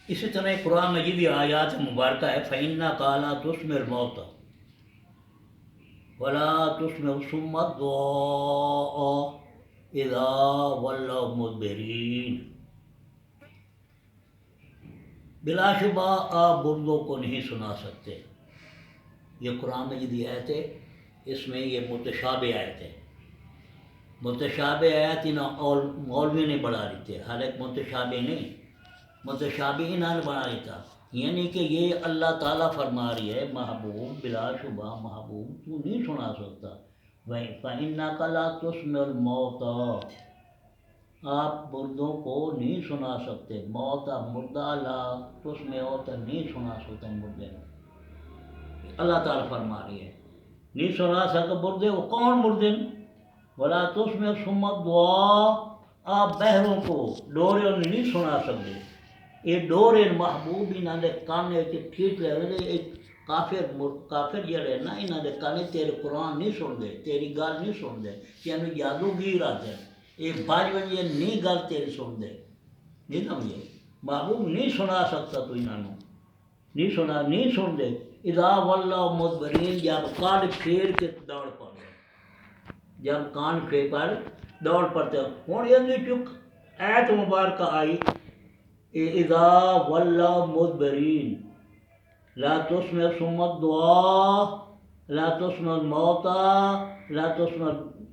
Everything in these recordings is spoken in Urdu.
اسی طرح قرآن مجید کی آیات مبارکہ ہے فَإِنَّكَ لَا تُسْمِعُ الْمَوْتَ وَلَا تُسْمِعُ الصُّمَّ الدُّعَاءَ إِذَا وَلَّوْا مُدْبِرِينَ۔ بلا شبہ آپ مردوں کو نہیں سنا سکتے۔ یہ قرآن مجید کی آیت ہے، اس میں یہ متشابہ آیت ہے۔ متشابہ آیت اور مولوی نے بڑھا دیتے، حالانکہ متشابہ نہیں، متشابہ انہوں نے بنا دیتا، یعنی کہ یہ اللہ تعالیٰ فرما رہی ہے محبوب بلا شبہ محبوب تو نہیں سنا سکتا۔ فَإِنَّكَ لَا تُسْمِعُ الْمَوْتَى، آپ مردوں کو نہیں سنا سکتے، موت مردہ لا تسمع تو نہیں سنا سکتے مردے، اللہ تعالیٰ فرما رہی ہے نہیں سنا سکتے مردے، وہ کون مردے؟ وَلَا تُسْمِعُ الصُّمَّ الدُّعَاء، آپ بہروں کو ڈورے نہیں سنا سکتے۔ یہ ڈورے محبوب انہوں نے کانے ٹھیک لے ایک کافر جڑے نا انہوں نے کانے تیرے قرآن نہیں سنتے، تیری گل نہیں سنتے، تینوں جادوگیر آتے ہیں، یہ بج بجے نہیں گل تیری سنتے، نہیں سمجھے؟ محبوب نہیں سنا سکتا تو انہوں نہیں سنا، نہیں سنتے۔ اذا ولوا مدبرین، جب کان پھیر کے دوڑ پڑتے، جب کان پھیر پر دوڑ پڑتے۔ ہوں یہ چک ایت مبارکہ آئی اذا ولوا مدبرین لا تسمع صم الدعاء لا تسمع الموتى لا تسمع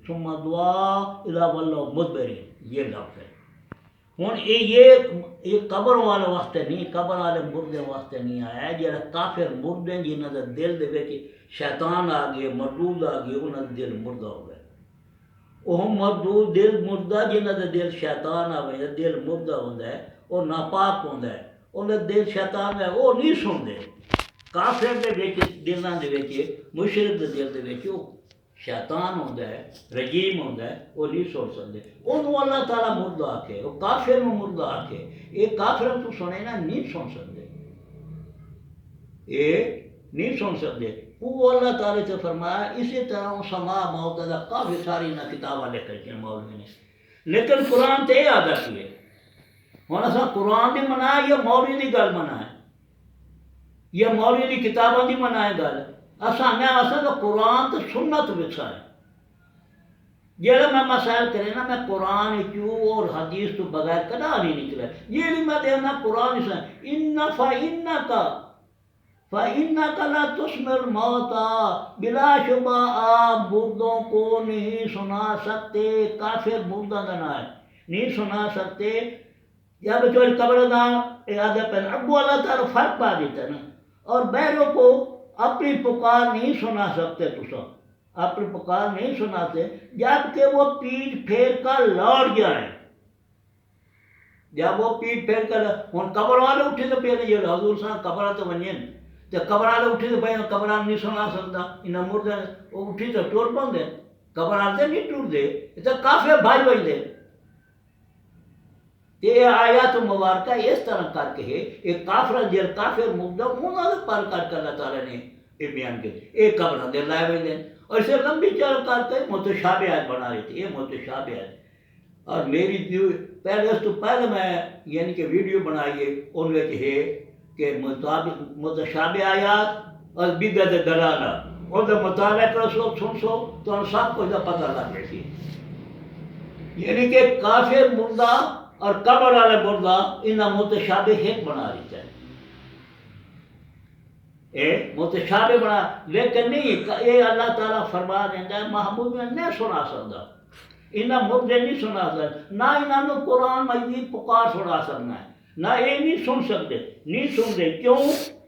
صم الدعاء اذا ولوا مدبرین، یہ لفظ ہے۔ ہوں یہ قبر والے واسطے نہیں، قبر والے مردے واسطے نہیں آیا ہے، جہاں کافر مردے جنہوں کے دل دے وچ شیطان آ گئے، مردود آ گئے، انہوں کا دل مردہ ہو گئے۔ وہ مردود دل مردہ جنہوں کا دل شیطان آئے، دل مردہ ہوتا ہے، وہ ناپاک ہوتا ہے، انہیں دل شیطان ہے، وہ نہیں سنتے۔ کافر دے وچ دلاں دے وچ، مشرک دے دل دے وچ شیطان ہوتا ہے، رجیم ہوتا ہے، وہ نہیں سن سکتے۔ انہوں اللہ تعالیٰ مردہ آکے، وہ کافر نو مردہ آکے، یہ کافر تو سنے نا نہیں سن سکتے، یہ نہیں سن سکتے۔ وہ اللہ تعالیٰ سے فرمایا اسی طرح سما موت کا کافی ساری نہ کتاباں لکھ رکھی ہیں مولوی نے، لیکن قرآن تے یہ عادت ہے۔ ہوں اصا قرآن دی منع ہے یا مولوی دی گل منع ہے، یا مولوی دی کتاباں دی منع ہے گل؟ اصا میں تو قرآن تو سنت وکسا ہے۔ جہاں میں مسائل کرے نا میں قرآن چوں اور حدیث تو بغیر کدا نہیں نکلا، یہ نہیں میں دینا قرآن سے فَإِنَّكَ لَا تُسْمِعُ الْمَوْتَى، بلا شبہ آپ مردوں کو نہیں سنا سکتے، کافر مردہ کا نام ہے، نہیں سنا سکتے۔ جب چوری قبر دا آدھے پہلے ابو اللہ تعالیٰ فرق پا دیتا ہے نا، اور بہروں کو اپنی پکار نہیں سنا سکتے، تو اپنی پکار نہیں سناتے جب کہ وہ پیٹ پھیر کر لوٹ جائیں۔ جب وہ پیٹ پھیر کر ہوں قبر والے اٹھے تو پہلے یہ حضور صاحب قبر تو ونجن تو قبر والے اٹھے تو پہلے قبر نہیں سنا سکتا، انہیں مردے وہ اٹھی تو ٹور پاؤں قبر والے نہیں ٹورتے، یہ تو کافی بھائی بجتے۔ یہ آیات مبارکہ اس طرح کر کے یہ کافر جل کافر مردہ انہوں نے پر کر کے اللہ تعالیٰ نے یہ بیان کیا، یہ قبر دے لائے ہوئے ہیں، اور اسے لمبی چل کر کے متشابہات بنا رہی تھی، یہ متشابہات۔ اور میری پہلے اس تو پہلے میں یعنی کہ ویڈیو بنائی ہے ان میں ہے کہ متشابہ آیات اور بدعت دلالہ، اور جب مطالعہ کرو سو سن سو تو سب کچھ کا پتہ لگ جاتی ہے، یعنی کہ کافر مردہ اور قبر والے مردہ انہیں متشابہ ایک بنا دیتا ہے، متشابہ بنا، لیکن نہیں یہ اللہ تعالیٰ فرما دیتا ہے محبوب میں نہیں سنا سکتا، انہیں مردے نہیں سنا سکتے، نہ انہوں قرآن مجید پکار سنا سکنا ہے، نہ یہ نہیں سن سکتے، نہیں سنتے کیوں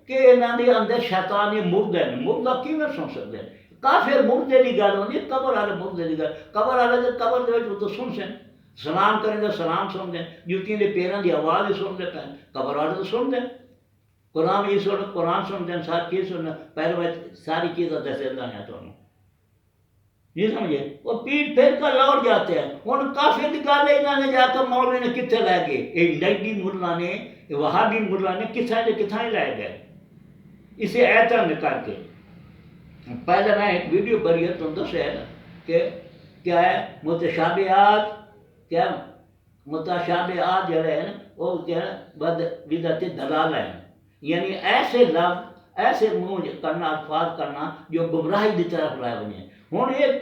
کہ انہوں نے اندر شیطانی مردے ہیں، مردہ کیوں نہیں سن سکتے؟ کافر مردے کی گل ہوتی، قبر والے مردے کی گل، قبر والے تو قبر دے تو سن سن، سلام کریں تو سلام سن دیں، جوتیاں کے پیروں کی آواز ہی سنتے پہ، قبر والے تو سن دیں، قرآن یہ سن قرآن سن دیں، ساری چیز سننا، پہلے میں ساری چیزیں دس دینا ہے تو نہیں سمجھے، وہ پیٹ پھیر کر لوٹ جاتے ہیں۔ ہوں کافی گل انہوں نے جا کر مولوی نے کتنے لے گئے، ایک ڈیڈی ملا نے وہابی ملا نے کتنے لے گئے اسے ایتھا میں کر کے۔ پہلے میں ایک ویڈیو بری ہے تم دس ہے کہ کیا ہے متشابہات، کیا متشابہات جڑے ہیں وہ کیا بد بدعت دلالہ ہیں، یعنی ایسے لفظ ایسے منہ کرنا الفاظ کرنا جو گمراہی کی طرف لائے ونجے۔ ہن ایک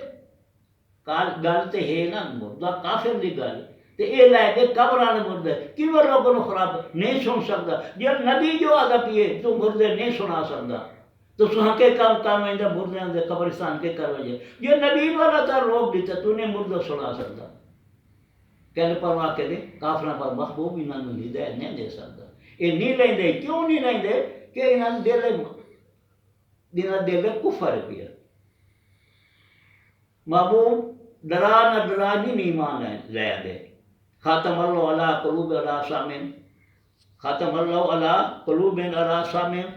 گل تے ہے نا مردہ کافر دی گل تے اے لے کے قبراں دے مردے کیوں لوگوں نوں خراب نہیں سن سکدا؟ جے نبی جو آدا پیے تو مردے نہیں سنا سکدا تو سہاں کے کام ایندا مردیاں دے قبرستان کے کرو جے جے نبی والا تا روک دیتا تو نے مردہ سنا سکدا؟ کہنے پرواہ کے دے کافراں پر محبوب انہاں نوں ہدایت نہیں دے سکدا۔ اے نہیں لیندے کیوں نہیں لیندے کہ انہاں دل کفر پیا۔ محبوب ڈرا نہ ڈرا نہیں ایمان لے دے۔ خاتم اللہ علی قلوب علی سامن، ختم اللہ علی قلوب علی سامن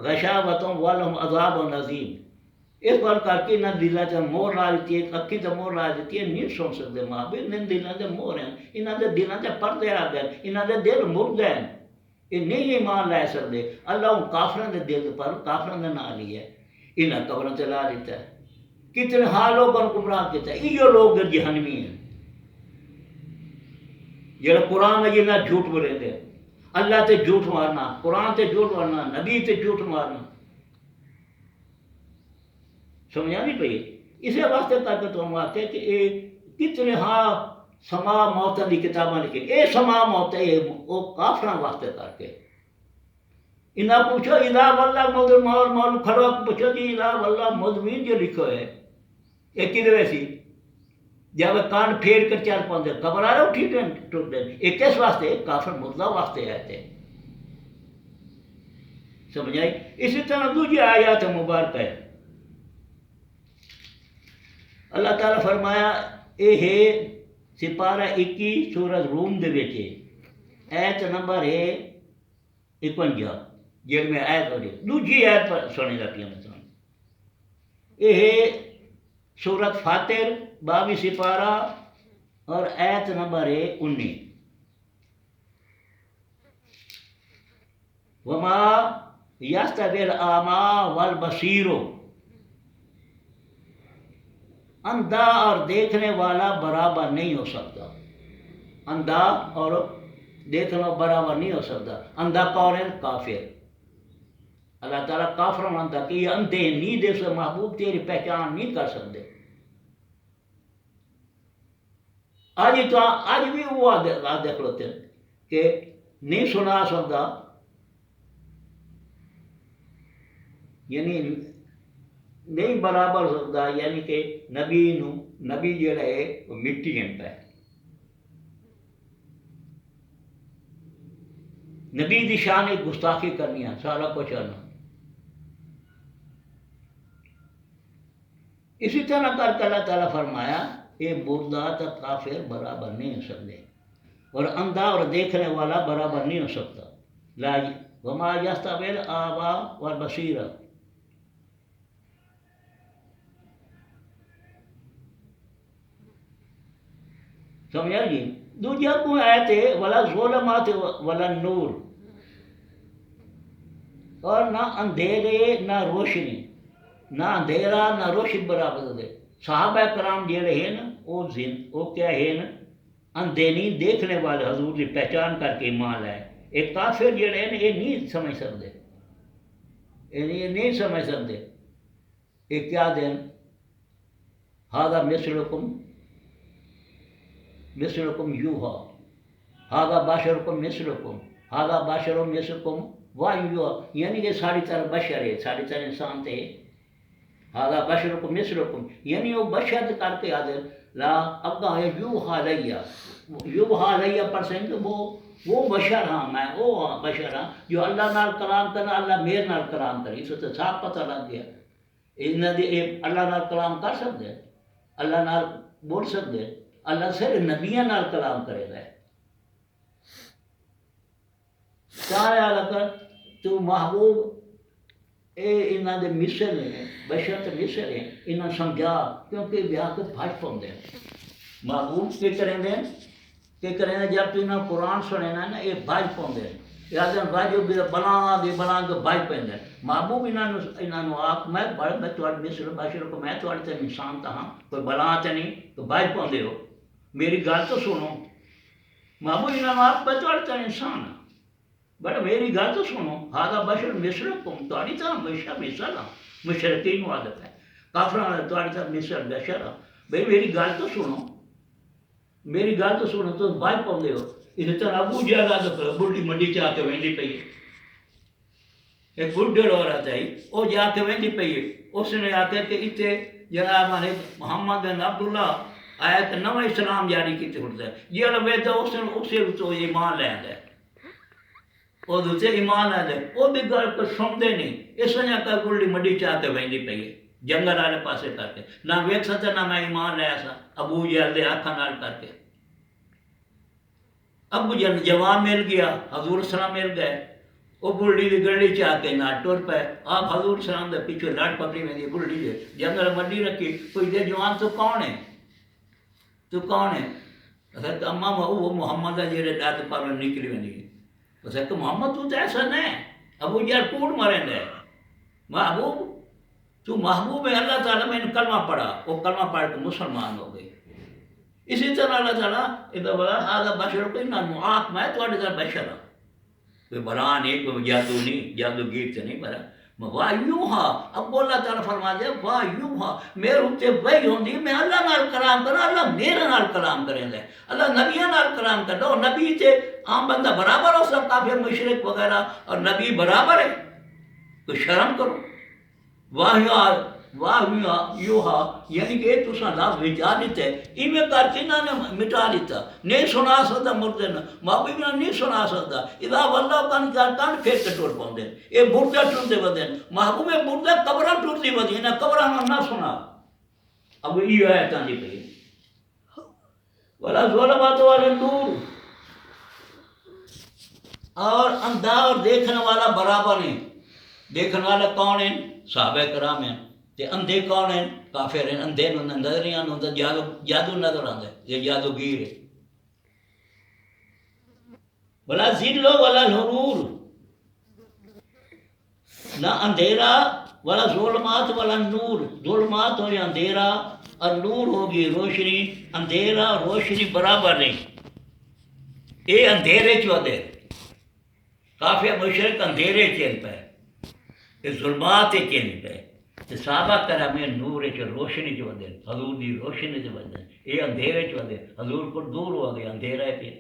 غشاوتوں ولہم عذاب عظیم۔ اس پر کر کے انہاں دلاں تے مہر لا دیتی ہے، اکھی تے مہر لا دیتی ہے، نہیں سن سکتے محبوب انہاں دلاں تے مہر ہیں، انہاں دے دلاں تے پردے آ گئے، انہاں دے دل مردے ہیں، یہ نہیں ایمان لے سکتے۔ اللہ ان کافراں دے دل پر کافراں دے نال ہی ہے، انہاں قبراں تے لا دیتا ہے، کتنے ہاں لوگوں کو گمراہ کیتا ہے۔ یہ لوگ جہنمی ہیں جڑا قرآن ہے جنہاں جھوٹ بولے دے، اللہ تے جھوٹ مارنا، قرآن تے جھوٹ مارنا، نبی تے جھوٹ مارنا، سمجھا نہیں پئی؟ اسی واسطے کر کے تم آتے کہ اے کتنے ہاں سما موت دی کتاباں لکھے، اے سما موت ہے وہ کافراں واسطے کر کے انہاں پوچھو اذا واللہ مودر مول کھڑو پوچھو جی اذا واللہ مودمین جو لکھو ہے یہ کدھر ویسی جب کان پھیر کر چل پاندے قبر آ رہا اٹھی ٹوٹ دے، یہ کس واسطے؟ کافر مردہ واسطے آئے تھے، سمجھائی؟ اسی طرح دوسری آیات مبارک ہے، اللہ تعالیٰ فرمایا اے ہے سپارہ 21 سورۃ روم دے وچ ایت نمبر ہے 51 جڑ میں آیت ہو رہی دوسری آیت پر سننے لگی مثلا اے ہے سورۃ فاتر 22 سپارہ اور آیت نمبر ہے 19 وما یستوی الاعمیٰ والبصیر، اندھا اور دیکھنے والا برابر نہیں ہو سکتا، اندھا اور دیکھنا برابر نہیں ہو سکتا۔ اندھا کون ہے؟ کافر۔ اللہ تعالیٰ کافروں اندھا کہ یہ اندھے نہیں دیکھ سکتے، محبوب تیری پہچان نہیں کر سکتے۔ آج بھی وہ دیکھ لیتے ہیں کہ نہیں سنا سکتا، یعنی نہیں برابر سکتا، یعنی کہ نبی جڑا ہے وہ مٹی ہنتا ہے، نبی دی شان گستاخی کرنی ہے، سارا کچھ آنا۔ اسی طرح کر کے اللہ تعالیٰ فرمایا یہ مردہ تو کافر برابر نہیں ہو سکتے، اور اندھا اور دیکھنے والا برابر نہیں ہو سکتا۔ لا وما یستوی الاعمیٰ والبصیر، سمجھا جی؟ دوجا کو آیت ہے ولا ظلمات ولا نور، اور نہ اندھیرے نہ روشنی، نہ اندھیرا نہ روشنی برابر دے۔ صحابہ کرام جڑے ہیں نا وہ کیا ہے نا اندھے نہیں دیکھنے والے حضور کی پہچان کر کے ایمان لائے۔ ایک کافر جڑے ہیں یہ نہیں سمجھ سکتے، یہ نہیں سمجھ سکتے یہ کیا دین ھذا مثلکم یوحا ھذا بشرکم مثلکم ھذا بشر مثلکم وایوحا، یعنی کہ ساری طرح بشر ہے، ساری طرح انسان تھے، ھذا بشرکم مثلکم یعنی وہ بشر کر کے آدھے لا اگا ہے یوحا علیہ پرسنٹ وہ بشر ہاں میں وہ بشر ہاں جو اللہ نال کلام کرنا، اللہ میرے نال کلام کرے، اس سے صاف پتہ لگ گیا اللہ نال کلام کر سکتے، اللہ نال بول سکتے، اللہ صرف نبیاں نال کلام کرے گا۔ سارے اللہ تو محبوب اے انہاں دے مثل ہیں، بشر تے مثل ہیں، انہاں سمجھا کیونکہ بیاہ کے بھج پاؤندے محبوب کے کریں دیں جب تو انہاں قرآن سنے نا یہ بھج پاؤندے یاد بھج بنا کے بھج پہ محبوب انہوں آخ میں تھوڑے مثل بشر کو میں تھوڑے تے انسان تا ہاں کوئی بلا تے نہیں تو بھج پاؤندے ہو، میری گل تو سنو، محبوب انہوں آپ بچوڑتا انسان بڑا میری گل تو سنو ہادا بشر مصرکم تاری طرح بشر مثل مشرقین عادت ہے کافران تاری طرح مثل بشر بھئی میری گل تو سنو میری گل تو سنو تو بائی پاؤں دے ہو اسی طرح ابو جہل آدھا کرو بڑی منڈی چاہ کے ویندی پئی ایک بڑھڑ عورت ہے وہ جا کے ویندی پئی اس نے آکے کہ اتنے جناب محمد بن عبداللہ آیا کہ نوہ اسلام جاری کیتے ہوتا ہے یہ لوگ ویدہ اس سے تو ایمان لے آدھا ہے وہ دوسرے ایمان لے آدھا ہے وہ بھی گھر کو سن دے نہیں اس وجہ کا گلڈی مڈی چاہ کے ویندی پئی جنگل آلے پاسے کر کے نہ ویک سکتا نہ میں ایمان لے آسا ابو جہل دے آنکھاں نال کر کے ابو جہل جوان مل گیا حضور السلام مل گئے وہ بلڈی دی گڑی چاہ کے نہ ٹر پے آپ حضور السلام دے پیچھے لڑ پکڑی میں دی بلڈی دے جنگل مڈی رکھی کوئی دے جوان تو کون ہے تو کون ہے اسے کہ اماں وہ محمد ہے جیرے ڈاٹ پر نکلی میں دی اسے کہ محمد تو ایسا نہیں ابو جہل کوڑ مریں دے محبوب تو محبوب ہے اللہ تعالیٰ میں نے کلمہ پڑھا وہ کلمہ پڑھ کے مسلمان ہو گئی اسی طرح اللہ تعالیٰ ادھر بولا ہاں بشر کوئی نہ معاق میں تو اڈھا بشر ہوں کوئی بلا نہیں کوئی جادو نہیں جادو گیر سے نہیں بلا وایوہا اب اللہ تعالیٰ فرما دیا وایوہا میرے اتنے وہی ہوندی میں اللہ نال کلام کرا اللہ میرے نال کلام کریں دے اللہ نبیہ نال کلام کر دو نبی تے عام بندہ برابر ہو سب کافر مشرک وغیرہ اور نبی برابر ہے تو شرم کرو واہیوہا یعنی کہ تو سا لفظ مٹا دیتے ایمیں کرتی نہ نے مٹا دیتا نہیں سنا سکتا مردے نہ محبوب نہ نہیں سنا سکتا اذا واللہ کان کان پھر کے ٹوٹ پاؤں دے اے مردے ٹوٹ دے بدن محبوب مردے قبرہ ٹوٹ دی بدن نہ قبرہ نہ سنا اب یہ ہے تانی پہ ولا ظلمات والا نور اور اندھا اور دیکھنے والا برابر ہیں دیکھنے والا کون ہیں صحابہ کرام ہیں تے اندھے کون ہیں کافر ہیں اندھے نظر نہیں آتا جادو نظر آتا ہے یہ جادوگیر ہے ولا ذل ولا الحرور نہ اندھیرا ولا ظلمات ولا نور ظلمات ہو یا اندھیرا اور نور ہوگی روشنی اندھیرا روشنی برابر نہیں اے اندھیرے چو دے کافی مشرک اندھیرے چل پہ یہ ظلمات چل پہ صحابہ کرام نور چ روشنی چ ودے حضور دی روشنی چ ودے یہ اندھیرے چ ودے حضور کو دور ہو گیا اندھیرا ہے پھر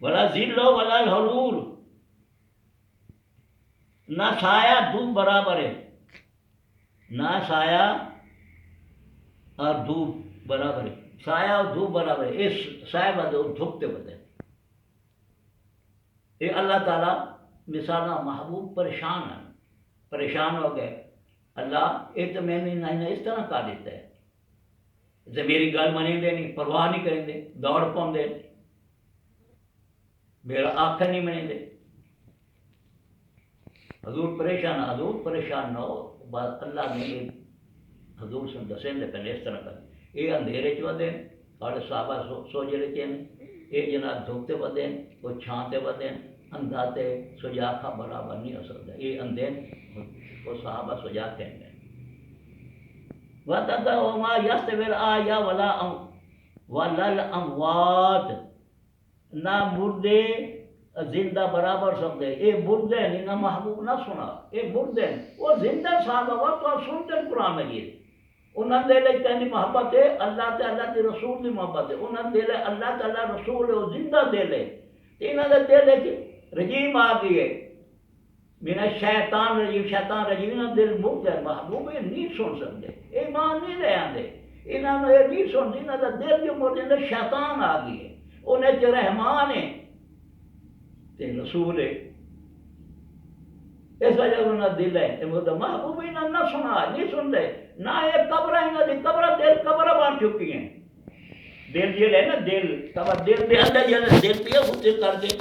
ولا ذل ولا الحرور نہ سایہ دھوپ برابر ہے نہ سایہ اور دھوپ برابر ہے سایہ اور دھوپ برابر ہے اس سایہ بدے اور دھوپ تے بدے یہ اللہ تعالیٰ مثالہ محبوب پریشان ہو گئے اللہ ایک تو میں نے اس طرح کہا دیتا ہے جیسے میری گل منیں دے نہیں پرواہ نہیں کریں دے دوڑ پاؤں دے میرا آخر نہیں منیں دے حضور پریشان نہ ہو بات اللہ نے حضور سے دسیں دے پہلے اس طرح کر یہ اندھیرے چ ودے اور صحابہ سوجرے چین یہ جناب دھوپتے ودے وہ چھانتے ودے اندھاتے سجاکھا برابر نہیں ہو سکتا یہ اندھے وہ صحابہ سجاتے ہیں وَتَدَا وَمَا يَسْتَوِي الْأَحْيَاءُ وَلَا الْأَمْوَاتُ نہ مردے زندہ برابر سکتے اے مردے نہیں نہ محبوب نہ سنا اے مردے وہ زندہ صحابہ وہ تو سنتے قرآن مجید انہوں نے لے کہنی محبت ہے اللہ تے اللہ کے رسول کی محبت ہے انہوں نے لے اللہ تعالیٰ رسول ہے وہ زندہ دے لے انہوں نے دے لے کہ رجیم آ گئی ہے من الشیطان رجیم نہ دل مرد ہے محبوب نہیں سن سکتے ایمان نہیں لے آندے انہوں نے نہیں سن دی نہ دل جو مرد ہے شیطان آ گئی ہے انہیں جو رحمان ہے تے رسول ہے اس وجہ انہوں نے دل ہے محبوب انہوں نے سنا نہیں سن دے نہ یہ قبرہ انہوں نے قبرہ بان چکی ہیں دل جیل ہے نا دل دے اندر دل پیا ہوتے کر کے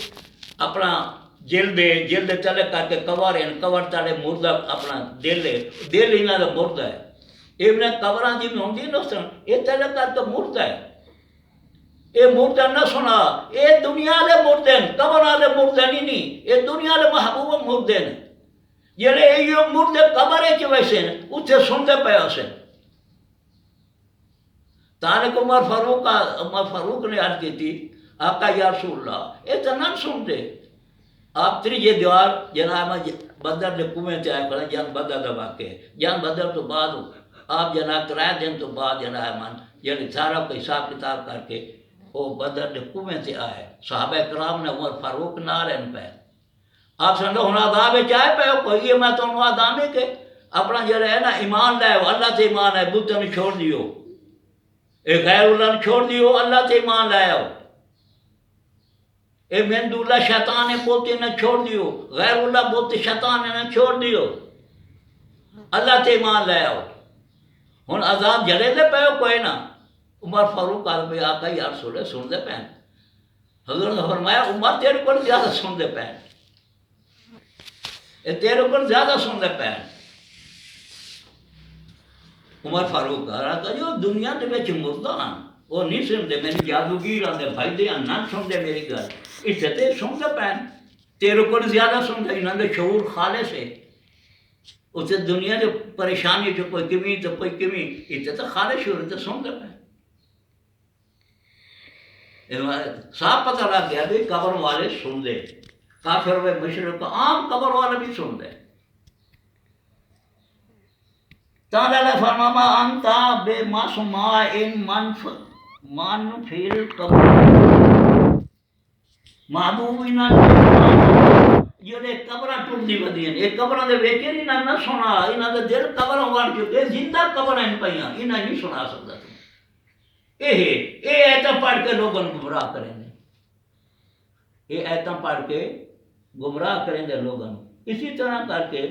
اپنا جلد تلے کر کے کور تلے مردہ اپنا دل انہوں نے مردہ ہے یہ قبراں جی میں ہوں نا اس طرح یہ تلے کر کے مردہ ہے یہ مردہ نہ سنا یہ دنیا لے مردے قبر والے مردے نہیں یہ دنیا لے محبوب مردے جڑے یہ مردے قبر چ ویسے اتنے سنتے پے اسے تارک عمر فاروق نے عرض کی تھی آقا یا رسول اللہ یہ تو نہ سنتے. آپ تیجے دیوار جناب بدر کے کنویں سے آئے کھڑے جان بدر کا واقع ہے. جان بدر تو بعد آپ جناب 3 دن تو بعد جناب من یعنی سارا کوئی حساب کتاب کر کے وہ بدر کے کنویں سے آئے. صحابہ کرام نے عمر فاروق نہ رہن پہ آپ سمجھو ہوں عذاب چاہے پہ کوئی یہ میں تو آدام ہے کہ اپنا جو ہے نا ایمان لائے اللہ سے ایمان ہے. بت نے چھوڑ دیو اے غیر اللہ نے چھوڑ دیو اللہ سے ایمان لائے ہو. اے مہند اللہ شیطان ہے بولتے نہ چھوڑ دیو غیر اللہ بولتے شیطان ہے نہ چھوڑ دیو اللہ سے ایمان لائے ہو. ہوں عذاب جڑے دے پہ کوئی نہ. عمر فاروق آدمی آقا یا رسول اللہ سن دے پہ حضور نے فرمایا عمر تیرے کو زیادہ سن دے پہ تیرے کو زیادہ سن دے پہ. عمر فاروق کہا جو دنیا کے بچ مردہ ہیں وہ نہیں سنتے میری جادوگیر آتے بھائی دے نہ سنتے میری گل اس سے سنتے پہ تیرے کو زیادہ سنتے انہوں نے شعور خالص ہے. اسے دنیا جو پریشانی جو کوئی کمی تو کوئی کمی اس سے خالص شعور تو سنتے پہ. صاف پتہ لگ گیا بھی قبر والے سن دے کافر و مشرک عام قبر والے بھی سن دے. تعالی فرماما انتا بے معصوما ان من فی القبر محبوب نہ جڑے قبراں ٹردی ودیاں یہ قبراں دے وچ انہاں نہ سنا انہاں دے دل قبراں بن چکے زندہ قبراں پیاں انہاں نہیں سنا سکدا. یہ ایتاں پڑھ کے لوگوں کو گمراہ کریں گے. یہ ایتاں پڑھ کے گمراہ کریں گے لوگوں. اسی طرح کر کے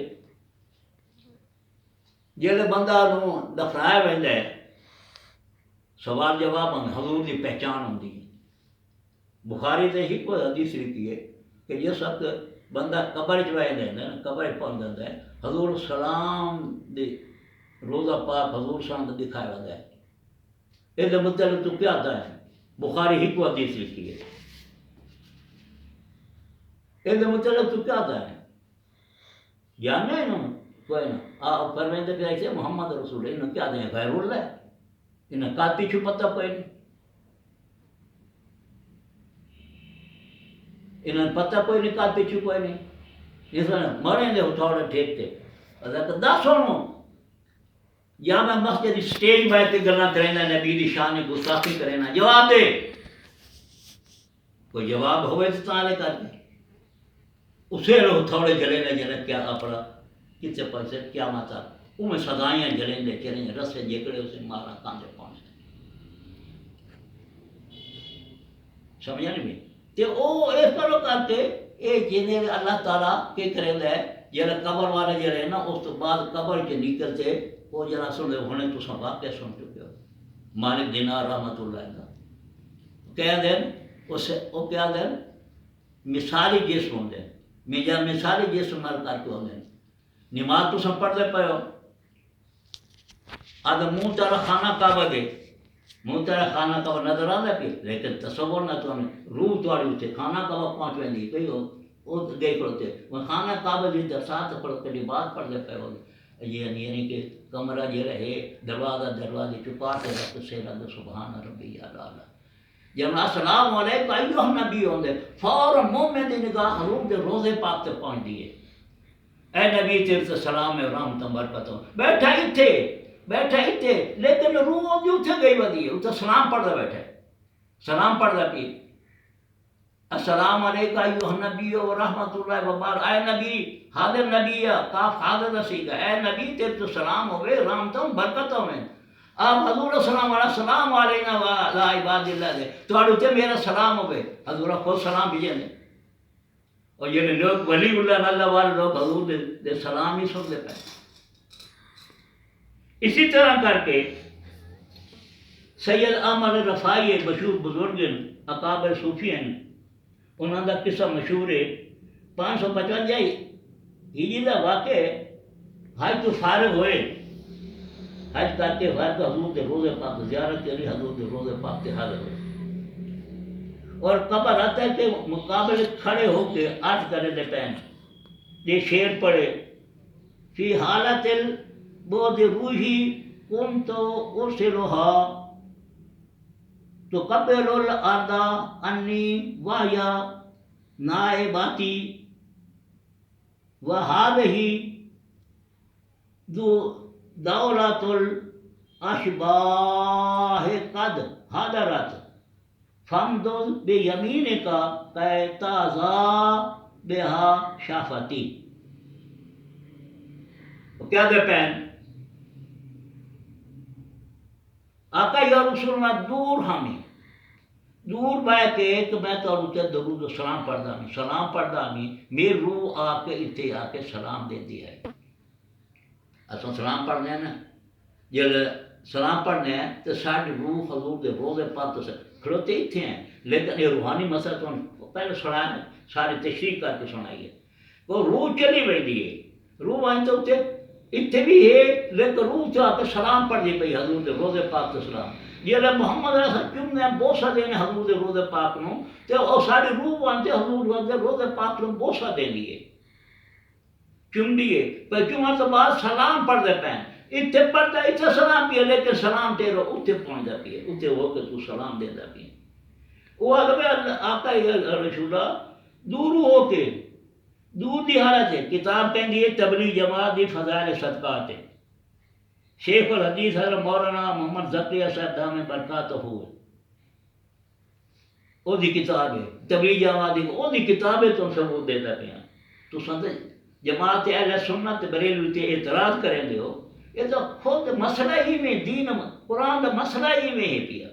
جیسے بندہ دفنایا ویسا ہے سوال جواب حضور کی پہچان ہوتی ہے. بخاری سے ہی کوئی حدیث لکھی ہے کہ جس وقت بندہ قبر نا قبر پہنچ جاتا ہے حضور سلام دی روزہ پاک حضور سلام دکھایا ہوتا ہے. یہ مطلب تو کیا آتا ہے بخاری ہی کو حدیث لکھی ہے. یہ مطلب تو کیا آتا ہے جاننا ہے نا کوئی نہ پرویندے پہ ایسے محمد رسول انہوں کیا دیں غیر اللہ انہیں کا پیچھو پتہ کوئی نہیں انہیں پتہ کوئی نہیں کا پیچھو کوئی نہیں. اس نے مریں دے تھوڑے ٹھیکتے کہ دس سنو یا میں مسجد سٹیج بیٹھ کے گلاں کرینا نبی دی شان گستاخی کرینا جواب دے کوئی جواب ہوئے تو تالے کر دے اسے لوگ تھوڑے جلے نے جنت کیا اپنا کتنے پیسے کیا ماتا وہ میں سدائیاں جلیں دے چلیں رسے جکڑے اسے مارا کاندے پہنچتے سمجھا نہیں بھی تے او اس طرح کر کے اے جنہیں اللہ تعالیٰ کے کریں دے جنہیں قبر والے جڑے نا اس تو بعد قبر کے نکلتے وہ جنا سن لے ہونے تو سب واقعہ سن چکے ہو. مالک دینار رحمت اللہ کا کہہ دیں اسے وہ کیا دیں مثالی جسم ہوں دیں میجا مثالی جسم مر کر کے ہوں دیں. نماز تو سب پڑھ دے پہ ہو آدھا منہ تیرا خانہ کعبہ دے منہ تیرا خانہ کعبہ نظر آ دے پہ لیکن تصور نہ تو ہمیں روح توڑی ہوتے خانہ کعبہ پہنچ رہے نہیں کئی ہو وہ دیکھ رہتے وہ خانہ کعبہ بھی در ساتھ پڑھ کے نماز پڑھ دے پہ ہو یعنی کہ کمرہ جو رہے دروازے چپاتے رکھ سے رد سبحان ربی اعلیٰ جب السلام علیکم ایوہ نبی ہوندے فوراً مومن دی نگاہ حضور دے روزے پاک تے پہنچ دیئے اے نبی تیرے سے سلام ہے رحمت برکت ہو بیٹھا ہی تھے لیکن روح بھی اتھے گئی ودی ہے اتھے سلام پڑھ دا بیٹھا سلام پڑھ دا پی السلام علیکم ایوہ نبی و رحمت اللہ وبرکاتہ اے نبی حاضر نبی کاف حاضر رسیگا اے نبی تیرے تو سلام ہوئے رحمت ہوں برکت ہوئے آپ حضور السلام علینا وعلا عباد اللہ دے تو اڑھتے میرا سلام ہوئے حضور خود سلام بھیجے نے اور یہ لوگ ولی اللہ اللہ والے لوگ حضور دے سلام ہی سن دے پہ. اسی طرح کر کے سید احمد رفائی مشہور بزرگ اکابر صوفی ہیں انہوں کا قصہ مشہور ہے 555 ہجری کا واقع حج تو فارغ ہوئے حج کر کے حضور کے روزے پاک زیارت کے لیے حضور کے روزے پاک کے حاضر ہوئے اور قبر آتا ہے کہ مقابل کھڑے ہو کے عرض کرے دے پہن یہ شعر پڑھے فی حالت البعد روحی کنت ارسلها تو قبل الارض انی وحیا نائباتی وہذہ دولت الاشباہ قد حضرت فامدد بیمینک کی تازا بہا شافتی. کیا دے پین آقا یا رسول اللہ دور ہمیں دور بہ کے کہ میں تو درود و سلام پڑھدا ہوں سلام پڑھدا ہوں میری روح آ کے اتنے آ کے سلام دے دی ہے. اصل سلام پڑھنے ہیں نا جب سلام پڑھنے ہیں تو ساری روح حضور دے روضے پاک تو کھڑوتے اتنے ہیں لیکن یہ روحانی مسئلہ تو پہلے سنایا نا ساری تشریح کر کے سنائی ہے. وہ روح چلی ویندی ہے روح آئیں تو اتنے بھی ہے لیکن روح تو آ کے سلام پڑھ دی پئی حضور دے روضے پاک تو سلام جی محمد علیہ السلام چومنے بوسہ دینے حضور دے روضے پاک نو تو وہ ساری روح آتے حضور دے روضے پاک نو بوسہ دے دیے چوم دیے پر چومہ تو بعد سلام پڑھ دے پین اتنے پڑھتا اتنے سلام پیے لیکن سلام تیرا اتنے پہنچ دا پیے اتنے ہو کے تو سلام دے دا پیے. وہ آگے آقا رسولہ دور ہو کے دور دی حالت ہے. کتاب کہیں دیئے تبلیغ جماعت دی فضائل صدقات ہے. شیخ الحدیث حضرت مولانا محمد زکریا صاحب دامِ برکاتہ ہوئے وہ دی کتاب ہے تبلیغ جماعت دی وہ دی کتاب ہے تم ثبوت دیتا پیا. تو سمجھ جماعت اہل سنت بریلوی تے اعتراض کریں دے ہو یہ تو خود مسئلہ ہی میں دین قرآن دا مسئلہ ہی میں ہے پیا.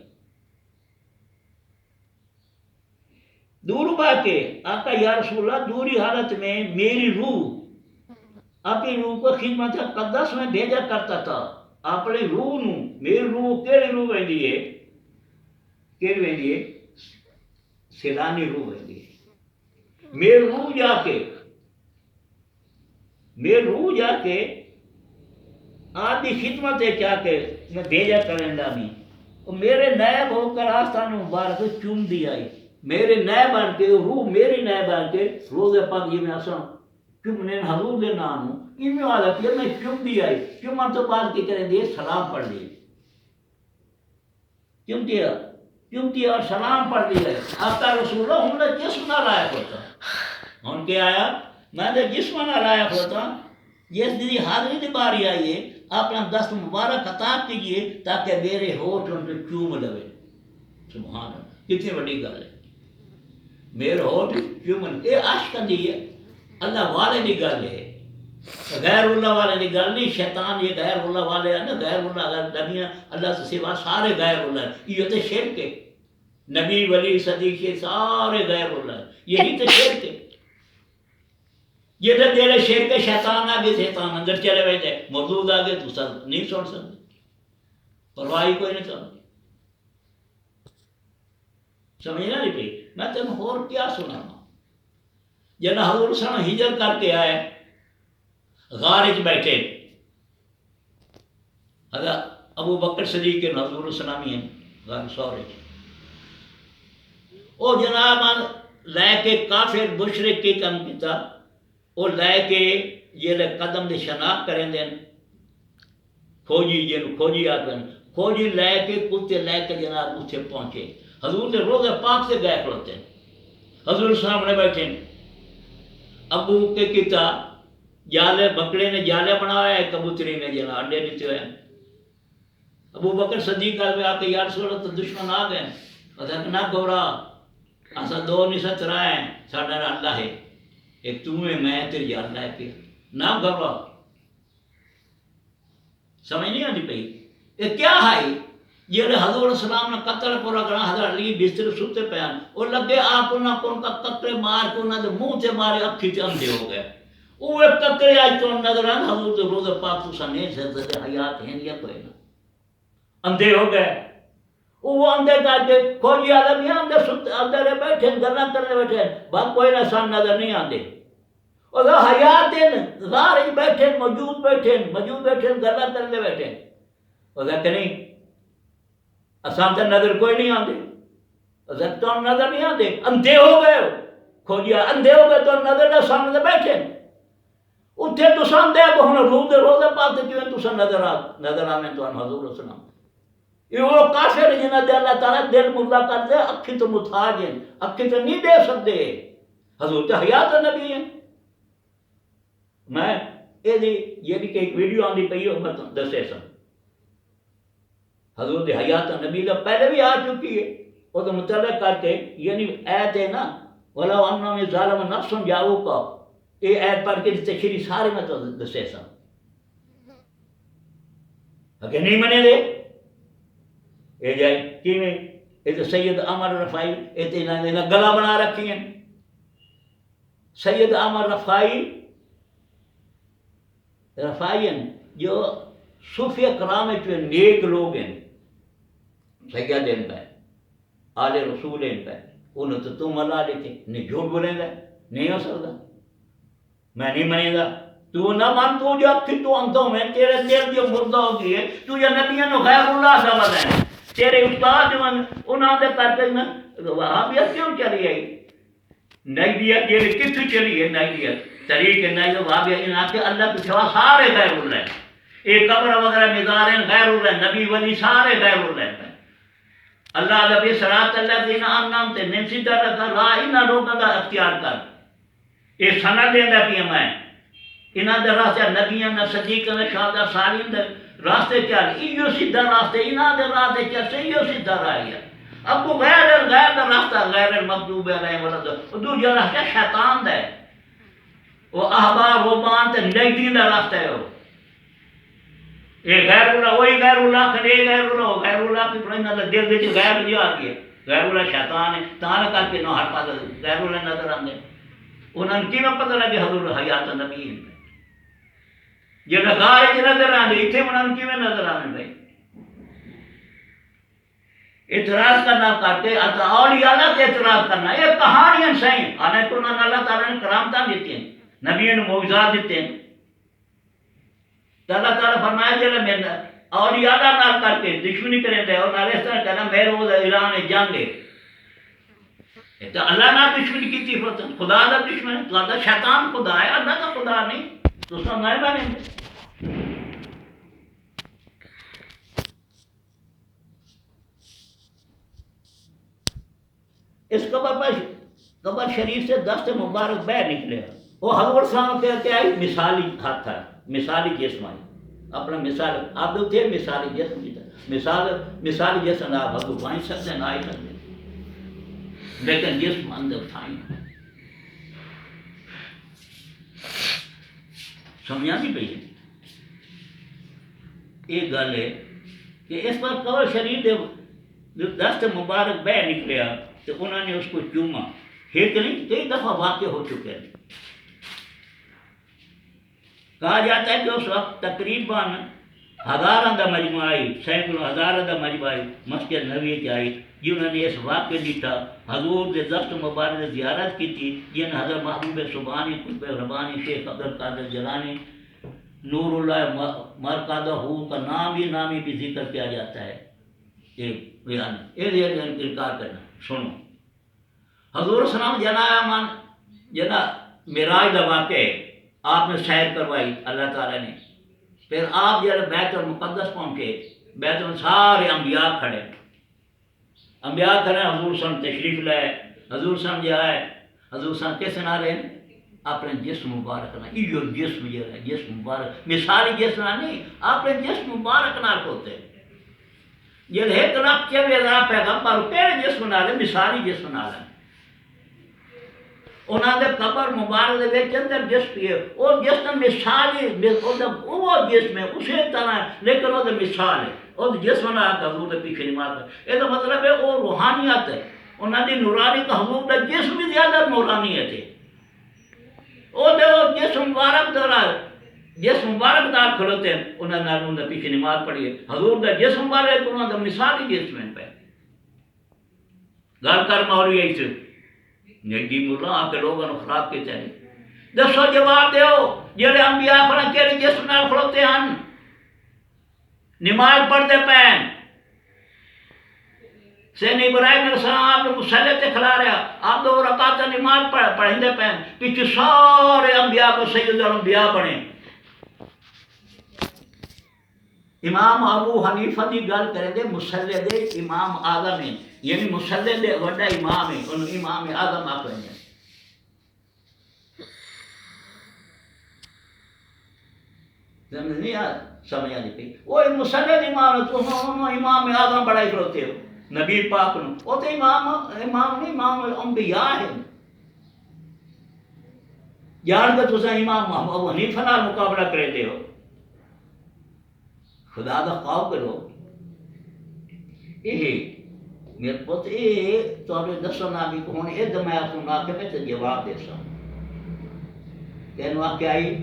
دور با کے آقا یا رسول اللہ دوری حالت میں میری روح اپنی روح کو خدمت قدس میں بھیجا کرتا تھا. اپنی روح نو میری روح کیڑی روح ویندی ہے کیڑی ویندی ہے سیلانی روح ویندی ہے. میری روح جا کے آدھی خدمت ہے کیا کہ میں بھیجا کریں دا بھی میرے نائب ہو کر آستان مبارک چوم دی آئی میرے نائب بن کے روح میری نائب بن کے روضے پاک یہ میں آسان چومنے حضور دے نام ہوں میں والا پھر میں چوم دی آئی چومن تو بعد کی کریں دیے سلام پڑھ دیے چومتی اور سلام پڑھ دیے. آقا رسول اللہ ہم نے جسم نہ لائق ہوتا ہم کیا آیا میں نے جسم نہ لائق ہوتا جس دی حاضری دی باری آئی ہے اپنا دست مبارک عطا کیجئے تاکہ میرے ہوٹ ان پہ چوم لوے. سبحان اللہ کتنی بڑی گل ہے میرے ہوٹ چومن یہ عشق دی ہے اللہ والے دی گل ہے غیر اللہ والے دی گل نہیں. شیطان یہ غیر اللہ والے ہیں نا غیر اللہ دنیا اللہ سے سوا سارے غیر اللہ ہیں. یہ تو شرک ہے نبی ولی صدیق سارے غیر اللہ ہیں یہی تو شرک ہے. یہ تو تیرے شرک شیطان آگے شیطان اندر چلے ہوئے تھے موجود آگے تو سب نہیں سن سکتے پرواہی کوئی نہیں کرتی. سمجھنا نہیں پی میں تمہیں اور کیا سنانا. جب حضور صلی اللہ علیہ وسلم ہجر کر کے آئے غار وچ بیٹھے حضرت ابو بکر صدیق کے حضور السلامی ہیں غار سورے وہ جناب لے کے کافر مشرک کی کم کیتا وہ لے کے یہ قدم دے شناخت کریں دیں فوجی جن فوجی آتے ہیں فوجی لے کے کتے لے کے جناب اتنے پہنچے حضور نے روضہ پاک سے گئے کھڑوتے ہیں حضور سامنے بیٹھے ابو کے کتا جالے بکرے نے جالے بنایا ہے کبوتری نے جنا انڈے دیتے ہوئے ابو بکر صدیق میں آ کے یا رسول اللہ تو دشمن آ گئے نہ گھبرا ایسا دو نہیں سچ رہا ہے ساڈا اللہ ہے ایک تو میں تیری اللہ ہے پھر نہ گھبرا. سمجھ نہیں آتی پئی یہ کیا ہے یہ حضور السلام نے قتل پورا کرنا حضرت علی بستر سوتے پہ وہ لگے آپ انہوں کو ان کا قطرے مار کے انہوں نے منہ سے مارے اکھی سے اندھے ہو گئے. وہ قطرے آج تو نظر آن حضور کے روز پاک تو سنے سے حیات ہیں یا کوئی نہ اندھے ہو گئے. وہ اندھے کر کے فوجی آدم یہ اندھے سوتے اندھے بیٹھے گلا کرنے بیٹھے بات کوئی نہ سان نظر نہیں آتے اور حیات ہیں غار بیٹھے موجود بیٹھے گلا کرنے بیٹھے اور کہ نہیں اسان تے نظر کوئی نہیں آتے تو نظر نہیں آتے اندھے ہو گئے کھوجیا اندھے ہو گئے تو نظر نہ سامنے بیٹھے اتھے تو سان دے کو ہن روح دے روزے پاک تے کیویں تساں نظر آویں تو حضور السلام یہ وہ کافر جنہاں دے اللہ تعالیٰ دل مردہ کر دے، اکھی تو محتاج ہیں، اکھی تو نہیں دے سکتے، حضور حیات نبی ہیں۔ میں یہ کہ ایک ویڈیو آندی پئی ہے، میں دسے سن حضور حیات نبی کا پہلے بھی آ چکی ہے، وہ تو متعلق کر کے یعنی ایت ہے نا وَلَوْ أَنَّهُمْ ظَلَمُوا نَفْسًا جَاءُوكَ، یہ ایت پڑھ کے تشریح سارے میں تو دسے سن، اگر نہیں منے دے یہ جائے کیویں، یہ تو سید عمر رفائی یہ تو انہوں نے گلا بنا رکھی ہیں۔ سید عمر رفائی ہیں جو صوفیہ کرام جو نیک لوگ ہیں، سید ہیں پہ آل رسول ہیں پہ، انہوں تو ملا لیتے نہیں، جھوٹ بولیں گا نہیں ہو سکتا، میں نہیں منے گا، تو نہ مان، تو جو اکھی تو اندھوں میں تیرے دل جو مردہ ہو گئی ہے، تو جو نبیوں نے غیر اللہ کا بدل ہے، تیرے استاد جو انہوں نے کہتے ہیں وہابیت کیوں چلی آئی، نجدیت یہ کتوں چلی ہے، نجدیت طریق نہیں تو وہابیت انہاں کے اللہ کے سوا سارے غیر اللہ ہیں، ایک قبر وغیرہ مزار ہیں غیر اللہ ہیں، نبی ولی سارے غیر اللہ ہیں، اللہ نبی صراط اللہ دین آمنام تے نمسی در رکھا لا انہاں لوگوں کا اختیار کر، یہ سنہ دیں دا پیا میں انہاں دے راستے نبیوں نے صدیقوں نے شہداء صالحین دے راستے چل، ایو سیدھا راستے انہاں دے راستے چل، ایو سیدھا راہ ہے۔ اب وہ غیر دا راستہ غیر المغضوب علیہم ولا الضالین، دوجا راستہ شیطان دا ہے، وہ احبار رہبان تے نجدین دا راستہ ہے، یہ غیر اللہ وہی غیر اللہ کھڑے غیر اللہ غیر اللہ کی پڑھنا دا دل وچ غیر جو آ گیا، غیر اللہ شیطان ہے، تاں کر کے نہ ہر پاس غیر اللہ نظر آندے، انہاں کی میں پتہ لگے حضور حیات نبی ہیں، یہ نگار وچ نظر آندے، اتنے انہاں کی میں نظر آندے بھائی، اعتراض کرنا کرتے اولیاء اللہ کے اعتراض کرنا، یہ کہانیاں صحیح آنے تو انہوں نے اللہ تعالیٰ نے کرامتاں دیتی ہیں، نبیوں نے معجزات دیتے ہیں، تو اللہ تعالیٰ فرمایا جلے میں اولیاء اللہ نال کر کے دشمنی کریں دے اور نال اس طرح کہنا میرے وہ اعلان جنگ ہے، تو اللہ نال دشمنی کی تھی، خدا دا دشمن ہے، تو شیطان خدا ہے، اللہ کا خدا نہیں، تو سمجھائے بنے گے۔ اس قبر شریف سے دست مبارک بہ نکلے، وہ حضور صاحب کہتے ہیں مثالی ہاتھ ہے، مثالی جسم ہے، اپنا مثال آپ لوگ تھے مثالی جسم کی طرح، مثالی جسم آپ حضور وہیں سکتے نہ آئی سکتے، لیکن جسم اندر تھائیں سمجھا نہیں پئی، ایک گل ہے کہ اس پر قبر شریف جو دست مبارک بہ نکلیا تو انہوں نے اس کو چوما، ایک نہیں کئی دفعہ واقع ہو چکے ہیں، کہا جاتا ہے کہ اس وقت تقریباً ہزاراں دا مجمع آئی، سینکڑوں ہزاراں دا مجمع آئی مسجد نبوی آئی، جنہوں نے اس واقعے دیتا حضور دے دست مبارک زیارت کی تھی، جن حضرت محبوب سبحانی قطب ربانی شیخ عبد القادر جیلانی نور اللہ مرکزہ کا نام ہی بھی ذکر کیا جاتا ہے، ایک بیان انکار کرنا سنو، حضور سلام جنا معراج دا واقع آپ نے سیر کروائی اللہ تعالیٰ نے، پھر آپ جب بیت المقدس پہنچے، بیت المقدس سارے انبیاء کھڑے، حضور سلام تشریف لائے، حضور سلام جو ہے حضور سلام کیسے نہ رہے اپنے جسم مبارک نہ، یہ جسم جو ہے جسم مبارک مثالی جسم نہیں، اپنے جسم مبارک نہ ہوتے، یہ ایک لاکھ 24,000 پیغمبر پہلے جسم نہ رہے مثالی جسم نہ رہے، انہوں نے قبر مبارک دے اندر جسم ہے، وہ جسم مثالی وہ جسم ہے اسی طرح ہے، لیکن وہ مثال ہے، وہ جسم نہ حضور کے پیچھے نماز ہے، یہ مطلب ہے وہ روحانیت ہے، انہوں نے نورانی کا حضور کا جسم بھی زیادہ نورانیت ہے، وہ جسم مبارک دورا جسم مبارک دار کھڑوتے ہیں، انہوں نے پیچھے نماز پڑھی ہے، حضور کا جسم مبارک انہوں نے مثالی جسم ہے پہ گل کر مہوری ہے، نگی ملا آپ کے لوگوں نے خراب کے چاہیے، دسو جواب دیو جڑے انبیاء اپنا کہڑے جسم نال کھڑوتے ہیں، نماز پڑھتے پین، سین ابراہیم علیہ السلام آپ نے مسلح تے کھلا رہا، آپ دو رکعت نماز پڑھتے پین، پیچھے سارے انبیاء کو سید الانبیاء بنے، امام ابو حنیفہ کی گل کریں دے مسلے دے امام آدم ہیں، یعنی مسلے دے وڈا امام ہے، انہوں امام آدم آکھیں ہیں۔ سمجھ نہیں سمجھ آ پی وہ مسلے دے امام ہے، تو انہوں امام آدم بڑا ہی کھلوتے ہو نبی پاک نو، وہ تو امام نہیں، امام الانبیاء ہے۔ جان کے تسا امام ابو حنیفہ نال مقابلہ کرے دے ہو، خدا دا خوف کرو۔ یہ میرے پوت یہ تھوڑے دسنا بھی ہوں یہ میں آپ کو آ کے میں جواب دے سا تینوں آ کے آئی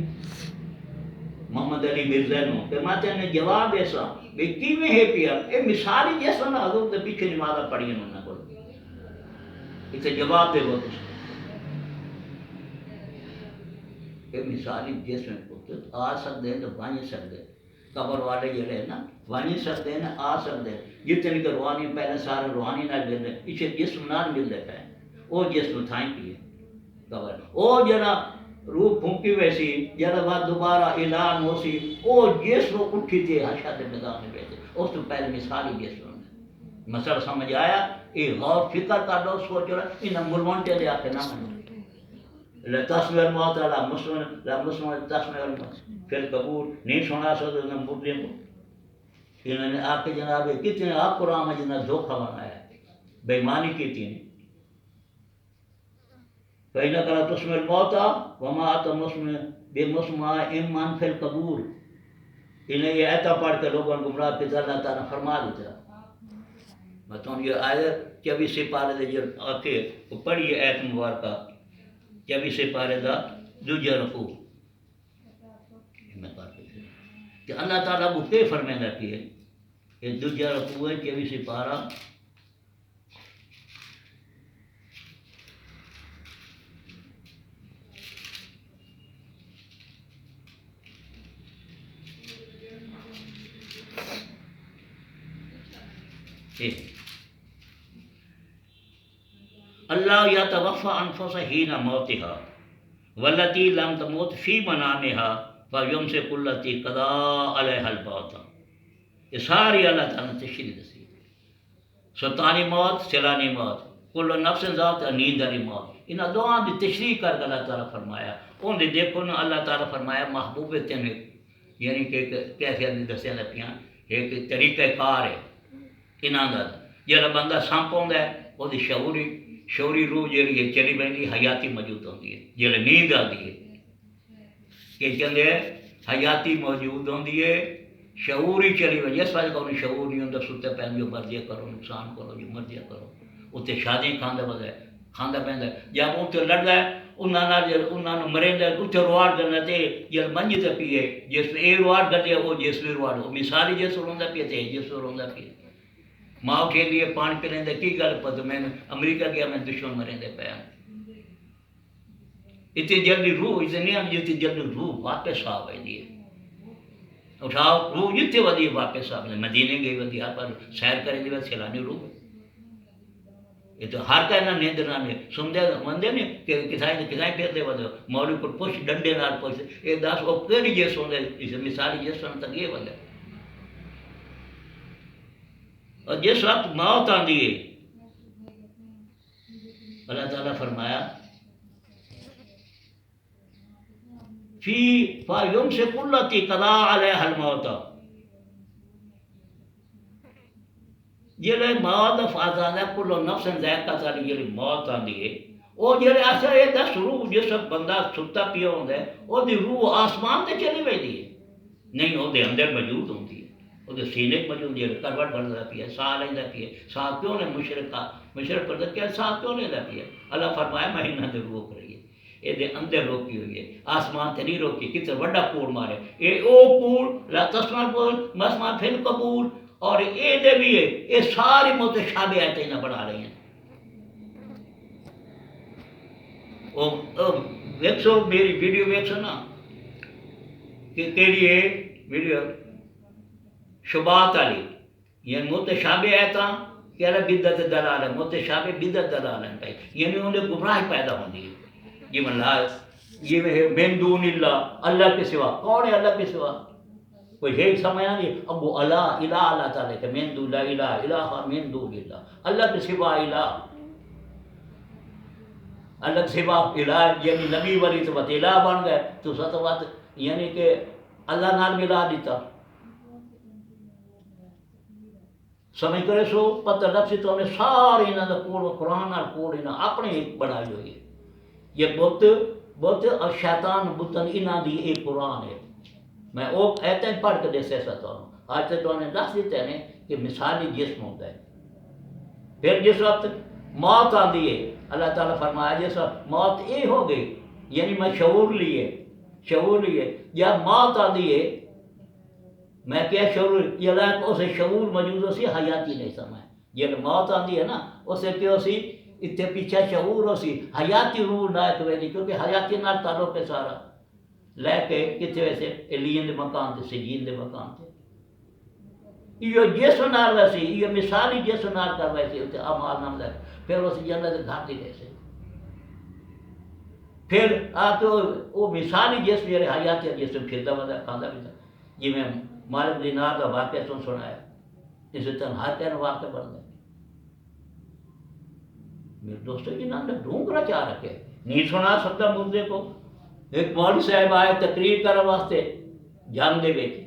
محمد علی مرزا نو کہ میں تینوں جواب دے سا بھی کیویں ہے پیا یہ مثالی جیسا نا حضور کے پیچھے نمازاں پڑھیاں انہاں کول اتنے جواب دے وہ یہ مثالی جس میں پتر آ سکتے ہیں تو بن سکتے قبر والے جڑے ہیں نا بن سکتے ہیں آ سکتے ہیں جتنے کہ روحانی پہلے سارے روحانی نہ ملتے پیچھے جسم نہ ملتے پہ وہ جسم تھائیں پیے قبر وہ جڑا روح پھونکی ویسی جڑا بعد دوبارہ اعلان ہو سی وہ جسم اٹھی تھے حشر میدان میں بیٹھے اس تو پہلے مثالی جسم مسئلہ سمجھ آیا یہ غور فکر کر لو سوچ رہا انہیں ملوانٹے دے آتے نہ منو لتصویر الموت لا مسلم تصویر الموت فی القبور نہیں سنا سکتے انہیں مردے کو انہوں نے آپ کے جناب کتنے آپ قرآن میں جنہیں دھوکہ بنایا بےمانی کی تھی فَإِنَّ كَلَا تُسْمِ الْمَوْتَ وَمَا أَنْتَ بِمُسْمِعٍ إِمَّنْ فِي الْقُبُورِ انہیں یہ آیتہ پڑھ کے لوگوں کو گمراہ پتہ اللہ تعالیٰ نے فرما دیتا میں تو یہ آیت 24 سپارے دے جو آتے پڑھیے آیت مبارکہ 24 سپارے دا دوجہ رکوع میں پڑھ کے کہ اللہ تعالیٰ کو کیا فرمائندہ کیے یہ دوجہ رکوع ہے 24 سپارہ اللہ یتوفی انفس حین موتها والتی لم تموت فی منامها فیمسک التی قضا علیہا الموت یہ ساری اللہ تعالیٰ نے تشریح دسی سلطانی موت سیلانی موت کل نفس ذات نیند علی موت انہاں دعا دی تشریح کر کے اللہ تعالیٰ فرمایا ان دی دیکھو نا اللہ تعالیٰ فرمایا محبوب تین یعنی کہ کیسے دسیا لپیاں ایک طریقہ کار ہے انہاں دا جڑا بندہ سانپ ہوندا ہے وہ دی شعوری روح جیڑی ہے چلی بینی حیاتی موجود ہوتی ہے جیڑے نیند آتی ہے کہ کہندے حیاتی موجود ہوتی ہے شعوری چلی بینی جس وجہ کو شعور نہیں ہوتا ستے پہن جو مرضی کرو نقصان کرو جو مرضی کرو اتنے شادی کھاندہ بغیر کھاندہ پہندا جب اتنے لڑتا ہے انہاں نے مریندا اتنے روار کرنا تے جل منج تے پیے جس میں اے روار کرتے وہ جس میں روار ہو مثالی جس روندا پیے تے جس روندا پیے ماں کے لیے پانی پینے دے کی گل پتہ میں امریکہ گیا میں دشمن مریں دے پیا اتنی جلدی روح اتنی جتنی جلدی روح واپس آ ویندی ہے اٹھاؤ روح جتنے ودی واپس آ مدینے گئی ودی آپ پر سیر کریں دی سیلانی روح یہ تو ہر کا نہ نیند نہ سمجھے مندے نے کہ کسائیں پھرتے ودو مولوی کو پوچھ ڈنڈے نال پوچھ یہ دس وہ کیڑی جیس ہوندے اس مثالی جیس ہوندے تک یہ ودے اور جس وقت موت آندی ہے اللہ تعالیٰ فرمایا فی فیمسک التی قضا علیہا الموت جڑے موت فازانہ کل نفس ذائقہ والی جڑی موت آندی ہے وہ جڑے اثر یہ دس روح جس بندہ ستا پیا ہوندا ہے وہ دی روح آسمان تے چلی ویندی ہے نہیں وہ دے اندر موجود ہوندی ہے وہ سینے موجود ہے کروٹ بنتا پیا ساہ لینا پیا ساہ کیوں نے مشرق پر کیا ساہ کیوں لینا پیا اللہ فرمایا مہینہ دے روک رہی ہے یہ دے اندر روکی ہوئی ہے آسمان تے نہیں روکی کتنے بڑا کوڑ مارے یہ او کوڑ لا تسمع مسمع فی القبور اور یہ دے بھی ہے یہ ساری متشابہ آیتیں نہ بڑھا رہی ہیں ویکسو میری ویڈیو ویکسو نا کہ تیری یہ ویڈیو شبات علی یعنی متشابہ آیتاں کہ اللہ بدعت دلال ہے متشابہ بدعت دلال ہے یعنی انہیں گمراہی پیدا ہوتی ہے یہ من لا یہ من دون اللہ اللہ کے سوا کون ہے اللہ کے سوا کوئی ہے سمجھ نہیں ابو اللہ الہ اللہ تعالیٰ کہ من دون لا الہ الہ من دون اللہ اللہ کے سوا الہ اللہ کے سوا الہ یعنی نبی ولی تو بات الہ بن گئے تو ست بات یعنی کہ اللہ نال ملا دیتا سمجھ کرے سو پتہ لگ سی تو ہمیں ساری نہ قرآن اور کوڑ انہاں اپنے بنائی ہوئی ہے یہ بت اور شیطان بتن انہاں دی ایک قرآن ہے میں وہ ایتیں پڑھ کے دسے سکتا ہوں آج تو انہیں دس دیتے ہیں کہ مثالی جسم ہوتا ہے پھر جس وقت موت آتی ہے اللہ تعالیٰ فرمایا جس وقت موت یہ ہو گئی یعنی میں شعور لیے یا موت آتی ہے میں کیا شعور یہ لائق اسے شعور موجود ہو سی حیاتی نہیں سمجھ یہ موت آتی ہے نا اسے کیا سی اتنے پیچھے شعور ہو سی حیاتی روح لائق ہوئی کیونکہ حیاتی نال تعلق ہے سارا لے کے کتنے ویسے ایلین دے مکان تے سجین دے مکان تے یہ جسم نال ویسے یہ مثالی جسم نال کر ویسے تے اعمال نام لے پھر اس جنت گھر دی ویسے پھر آ کے وہ مثالی جسم یہ حیاتی جسم کھلدا ودا کھاندا بھی جی میں مالک دینار دا واقعہ سنایا اس طرح ہر کہنے واقعہ بن گئے میرے دوستوں انہوں نے ڈھونگرا کیا رکھے نہیں سنا سکتا مردے کو ایک مولوی صاحب آئے تقریر کرنے واسطے جنگ دے بیٹھے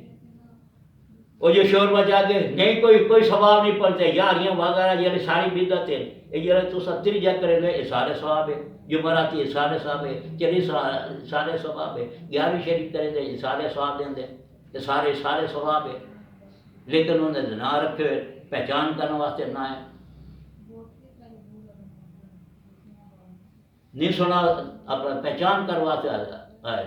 وہ جو شور بچا کے نہیں کوئی سوال نہیں پڑھتے یاریاں وغیرہ یہ ساری بدعت ہے یہ تو ستر جا کرے گئے یہ سارے ثواب ہے جمعرات یہ سارے ثواب ہے چلی سارے ثواب ہے 11ویں شریف کرے گئے یہ سارے ثواب دیں دے یہ سارے ثواب ہے لیکن انہوں نے نہ رکھے پہچان کرنے واسطے نہ ہے نہیں سنا اپنا پہچان کروا سے آئے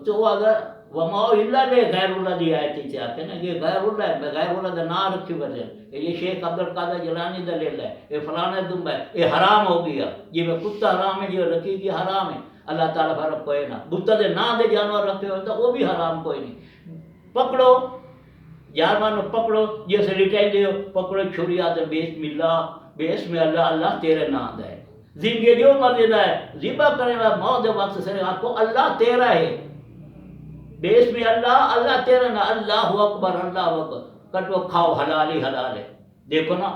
تو وہ اگر وما الا لے غیر اللہ دی آیت تھی آتے نا یہ غیر اللہ ہے غیر اللہ دا نام رکھی وجہ یہ شیخ عبد القادر جیلانی دا لیلا ہے یہ فلانا دم ہے یہ حرام ہو گیا یہ میں کتا حرام ہے یہ رکھی گی حرام ہے اللہ تعالیٰ فرق کوئی نہ بتا دے نہ دے جانور رکھے ہوتا وہ بھی حرام کوئی نہیں پکڑو جانور پکڑو جیسے لٹائی دے پکڑو چھری آتے بسم اللہ اللہ تیرے نام ہے زندگی جو مرضی ہے ذبح کرنے والا موت وقت سے آپ کو اللہ تیرا ہے بسم اللہ اللہ تیرا نا اللہ اکبر کٹو کھاؤ حلال ہی حلال ہے دیکھو نا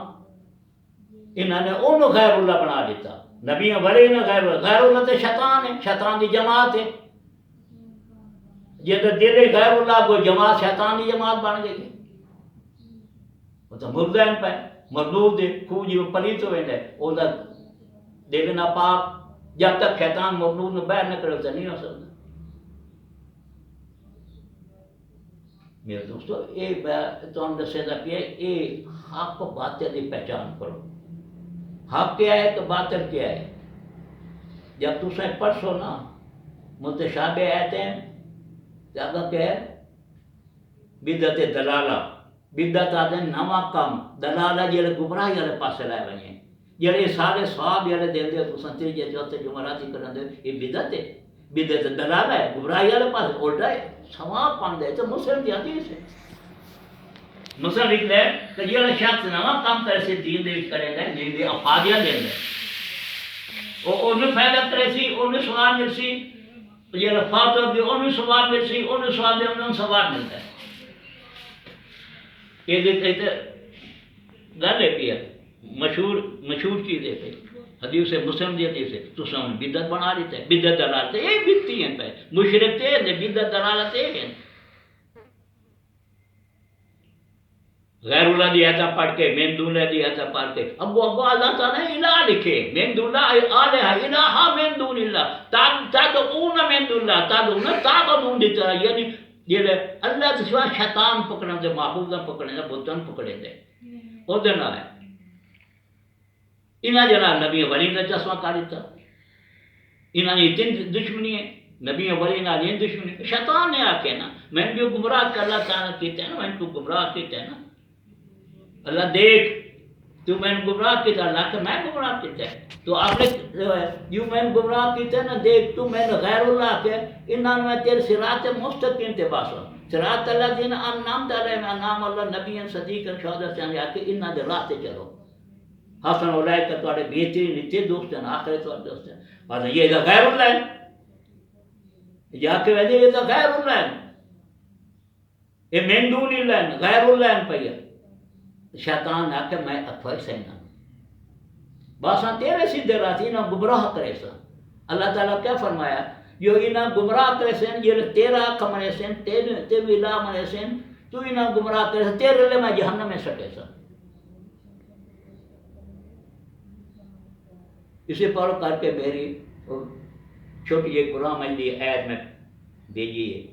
انہوں نے انہوں غیر اللہ بنا دیتا نبی ولی نہ غیر اللہ تو شیطان ہے شیطان کی جماعت ہے یہ تو دل غیر اللہ کو جماعت شیطان کی جماعت بن گئی وہ تو مردین پہ مردود دے خوب جی پلیت ہوئے دے وہ دل نہ پاک جب تک شیطان مردود میں باہر نہ کرے تو نہیں ہو سکتا میرے دوستو یہ تو ہم دسے دا کہ یہ حق و باطل کی پہچان کرو حق کیا ہے تو باطل کیا ہے جب تسیں پڑھو نا متشابہ آیتیں زیادہ کیا ہے بدعت دلالہ بدعت آتے ہیں نواں کام دلالہ جیلے گمراہی والے پاسے لائے بنے جیلے سارے ثواب جیلے دے دے تو سنتری جے چوتھے جمعراتی کرن دے یہ بدعت ہے بدعت دلالہ ہے گمراہی والے پاسے الٹا ہے ثواب پان دے تو مسلم دی حدیث ہے مسلم لکھ لے کہ یہ شخص نواں کام کرے سے دین دے وچ کرے گا نہیں دے افادیاں دے دے انہوں فائدہ کرے سی انہوں ثواب مل سی یہ لفاظ دی انہوں ثواب مل سی انہوں ثواب دے انہوں ثواب ملتا ہے یہ دیکھتے گل ہے پیا مشہور چیز ہے پہ حدیث سے مسلم دی حدیث سے تو سامنے بدعت بنا دیتا ہے بدعت دلالت یہ بدتی ہیں پہ مشرک تے ہیں بدعت دلالت یہ ہیں غیر اللہ دی آیتاں پڑھ کے من دون اللہ دی آیتاں پڑھ کے ابو اللہ تعالیٰ نے الہ لکھے من دون اللہ آلہہ الہ من دون اللہ تدعون من دون اللہ تدعون تعبدون دی طرح یعنی یہ اللہ سے سوا شیطان پکڑنے دے معبوداں پکڑنے دے بتاں پکڑنے دے او دے نہ ہے انہاں جنا نبی ولی نے چسوا کر دیتا انہاں نے تین دشمنی ہے نبی ولی نال یہ دشمنی شیطان نے آ کے نا میں جو گمراہ کر اللہ تعالیٰ کیتے ہیں نا میں کو گمراہ کیتے ہیں نا اللہ دیکھ تو میں گمراہ کیتا اللہ کہ میں گمراہ کیتا ہے تو آپ نے جو میں گمراہ کیتا ہے نا دیکھ تو میں غیر اللہ کے انہاں میں تیرے صراط مستقیم تے باسو صراط اللہ دین انعام علیہم انعام اللہ نبی صدیق شہداء سے آ کے انہاں دے راہ تے چلو حسن اولئک تواڈے بہترین نتے دوست ہیں آخرت تواڈے دوست ہیں اور یہ غیر اللہ ہے یا کہ یہ غیر اللہ ہے یہ من دون اللہ غیر اللہ پہ شیطان آ کے میں اتھوا سینا باساں تیرے سیدھے راتی نہ گمراہ کرے سا اللہ تعالیٰ کیا فرمایا جو انہاں گمراہ کرے سن یہ تیرا کمرے سن تے بھی لا مرے سن تو انہاں گمراہ کرے سن تیرے لئے میں جہنم میں سٹے سا اسے پڑھ کر کے میری چھوٹی یہ قرآن مجلی ایت میں بھیجیے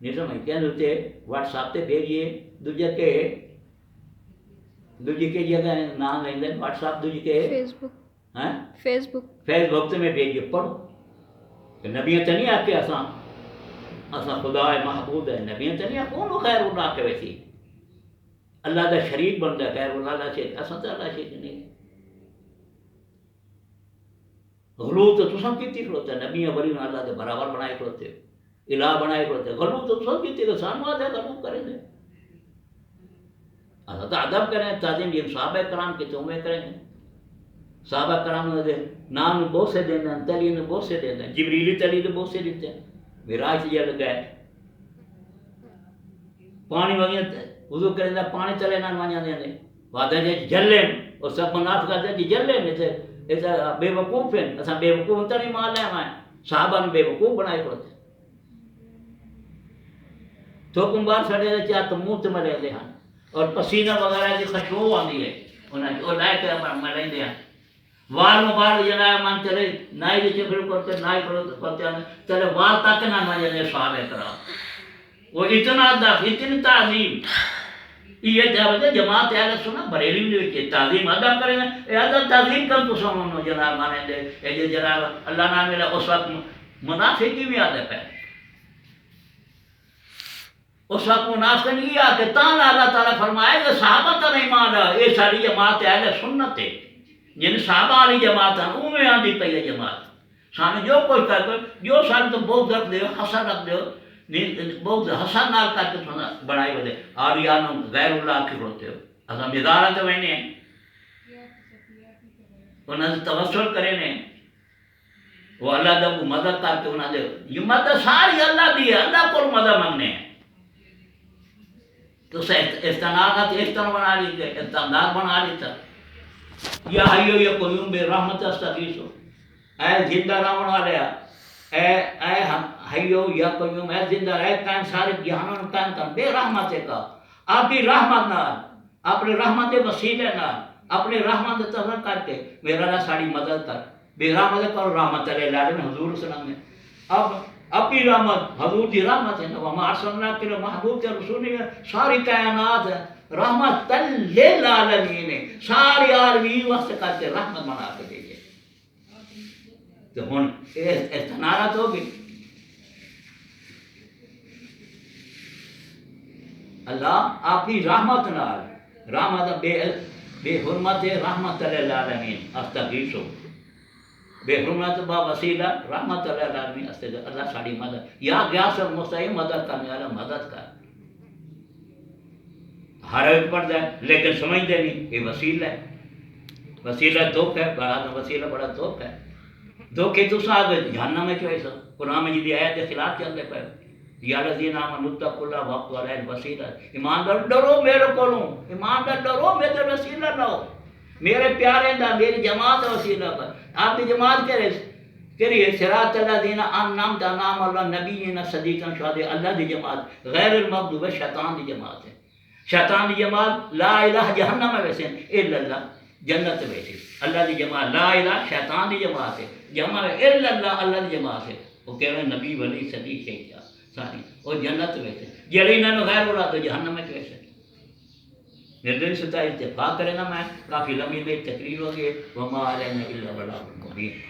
نہیں سمجھ کہنے ہوتے واٹس ایپ تے بھیجیے دوجہ کے دوجی کے جگہ نام لیں دیں واٹس ایپ دوجی کے فیس بک سے میں بھیجیے پڑھو کہ نبیوں تے نہیں آکے اساں خدا محبوب ہے نبیوں تے نہیں کون خیر اللہ کے ویسی اللہ دا شریک بندہ خیر اللہ سے اساں تے اللہ سے نہیں غلو تو تساں کیتی کھلوتے نبی ولی اللہ دے برابر بنائے کھلوتے الہ بنائے کھلوتے غلو تو تساں کیتی کہ سانو آدھے غلو کریں دے اللہ تا ادب کریں تعظیم یہ صحابہ کرام کی تو میں کریں گے صحابہ کرام نے نام بہت سے دیں تلی نے بہت سے دیں جبریلی تلی نے بہت سے دیتے ہیں معراج سے یہ لگائے پانی وغیرہ وضو کریں دا پانی چلے نہ وانیا دیں وعدہ جے جلیں اور سب منافقات ہیں کہ جلیں ایسا بے وقوف ہیں ایسا بے وقوف تو نہیں مان لیں ہمیں صحابہ نے بے وقوف بنائے پڑتے تو کمبار سڑے دے چاہ تو منہ تے مرے دے ہاں اور پسینہ وغیرہ کی خوشبو آندی ہے انہیں وہ لائے کے مریں دے ہاں وال مبارک جناب مان چلے نائی دے چکر کرتے نائی کرتے چلے وال تک نہ مانے دے صحابہ کرام وہ اتنا اتنی تعظیم یہ جماعت اہل سنت بریلی میں تعظیم ادا کریں گے ادا تعظیم کر تو سنو جناب مانے دے اے جناب اللہ نام ملا اس وقت منافقی بھی آدھے پہ اس وقت منافق نہیں آتے تاں اللہ تعالیٰ فرمائے کہ صحابہ تا نہیں مانا یہ ساری جماعت اہل سنت ہے جن صحابہ والی جماعت ہیں وہ میں آدھی پہ یہ جماعت سامنے جو کوئی کر کر جو سارے تو بہت درد دے حسن رکھ دے بہت حسن نال کر کے بڑھائی ہوتے آریانوں غیر اللہ کی ہوتے ہو اصلا مدارہ تو وہنے ہیں انہوں نے توسل کرے نے وہ اللہ دا کو مدد کر کے انہوں نے یہ مدد ساری اللہ دی ہے اللہ کو مدد مانگنے ہیں تو اسے استناغت استن بنا لیتے استندار بنا لیتا یا حیو یا قیوم بے رحمت استغیثو اے زندہ رہنے والے اے حیو یا قیوم اے زندہ رہے قائم سارے جہانوں قائم کر بے رحمت کا اپنی رحمت نال اپنے رحمت وسیلے نال اپنے رحمت تفرق کر کے میرا اللہ ساری مدد کر بے رحمت کر رحمت علیہ العالمین حضور صلی اللہ علیہ وسلم نے اب اپنی رحمت حضور دی رحمت ہے وما ارسلنا کے محبوب کے رسول نے ساری کائنات ہے رحمت للعالمین ساری عالمی وقت کر کے رحمت بنا کے دیجئے تو ہن استنارت ہوگی اللہ آپ کی رحمت نال رحمت بے حرمت رحمت للعالمین استغیثو بے حرمت با وسیلہ رحمت للعالمین استغیث اللہ ساری مدد یا غیاث المستعین مدد کرنے والا مدد کر ہر ایک پڑھ جائے لیکن سمجھ دے نہیں یہ وسیلہ ہے وسیلہ دکھ ہے بڑا وسیلہ بڑا دکھ ہے دکھ ہے تو ساتھ جہنم میں جو ایسا قرآن میں جدی آیت کے خلاف چل رہے پر یا الذین آمنوا اتقوا اللہ وابتغوا الیہ الوسیلہ ایماندار ڈرو میرے کولوں ایماندار ڈرو میرے وسیلہ لاؤ میرے پیارے دا میری جماعت وسیلہ پر آپ کی جماعت کہہ صراط الذین انعمت علیہم اللہ نبیین صدیقین شہداء اللہ دی جماعت غیر المغضوب شیطان دی جماعت ہے شیطان دی جماعت لا الہ جہنم میں ویسے الا اللہ جنت ویسے اللہ دی جماعت لا الہ شیطان دی جماعت ہے جمع الا اللہ اللہ دی جماعت ہے وہ کہہ رہے ہیں نبی ولی صدیق شہید ساری وہ جنت ویسے جڑی انہوں غیر اولاد تو جہنم میں ویسے میرے دل سے اتفاق کرے نا میں کافی لمبی میری تقریر ہو گئی وما علینا الا البلاغ المبین